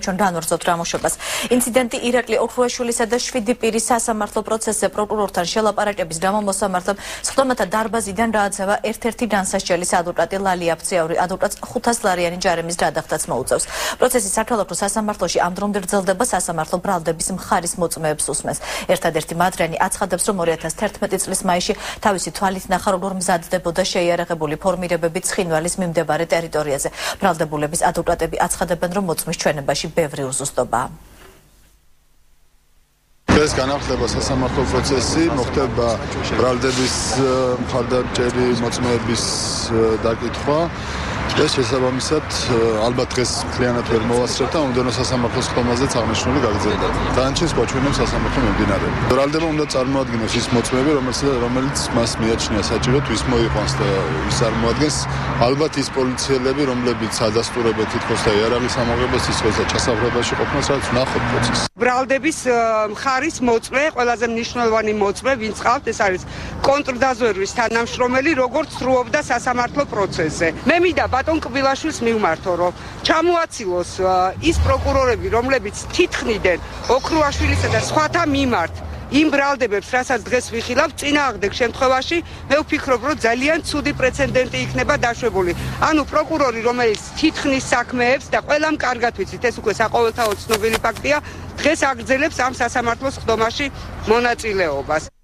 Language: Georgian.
ჩვენ განვავრცობთ რამოშობას. ინციდენტი ირაკლი ოქრუაშვილისა და 7 პირის სასამართლო პროცესზე პროკურორთან შელაპარაკების გამო მოსამართლემ სხდომათა დარბაზიდან დააცევა ერთ-ერთი განსასჯელის ადვოკატი ლალი აფციაური. ადვოკატს 500 ლარიანი ჯარემის გადახდაც მოუწევს. პროცესი საქალაქო სასამართლოში ამ დრომდე გრძელდება. სასამართლო ბრალდების მხარის მოწმეებს უსმენს. ერთადერთი მადრენი აცხადებს, რომ 2011 წლის მაისში თავისი თვალით ნახა, როგორ მზადდებოდა შეიარაღებული ფორმირებები ცხინვალის მიმდებარე ტერიტორიაზე. ბრალდებულების ადვოკატები აცხადებენ, რომ მოწმის ჩვენებაში ბევრი უზუსტობაა. ეს განახლება სასამართლო პროცესი მოხდება ბრალდების მხარდამჭერი მოწმეების დაკითხვა. ეს შესაბამისად ალბათ დღეს მთლიანად ვერ მოვასწრებთ და უმდენო სასამართლოს ხომაზეც აღნიშნული გაგრძელდა. დანარჩენს გვაჩვენებს სასამართლო მიმდინარეობა. ბრალდება უნდა წარმოადგინოს ის მოწმეები, რომელიც მას მიაჩნია საჭიროდ, ვის მოიყვანს და ვის წარმოადგენს. ალბათ ის პოლიციელები, რომლებიც ადასტურებენ თითქოს და იარაღის ამოღებას თითქოს და ჩასაბრებაში ყოფნას, რაც ვნახოთ პროცესს. ბრალდების მხარის მოწმე, ყველაზე მნიშვნელოვანი მოწმე, ვინც ყავთ, ეს არის კონტრდაზვერვის თანამშრომელი, როგორც სრულობდა სასამართლო პროცესზე. მე მინდა ბატონ კბილაშვილს მივმართო, რომ ჩამოაცილოს ის პროკურორები, რომლებიც თითქმიდან ოქრუაშვილისა და სხვათა მიმართ იმ ბრალდებებს, რასაც დღეს ვიხილავ, წინააღმდეგ შემთხვევაში მე ვფიქრობ, რომ ძალიან ცუდი პრეცედენტი იქნება დაშვებული. ანუ პროკურორი, რომელიც თითქმის საქმეებს და ყველამ კარგად ვიცით, ეს უკვე საყოველთაოდ ცნობილი ფაქტია, დღეს აგრძელებს ამ სასამართლოს ხდომაში მონაწილეობას.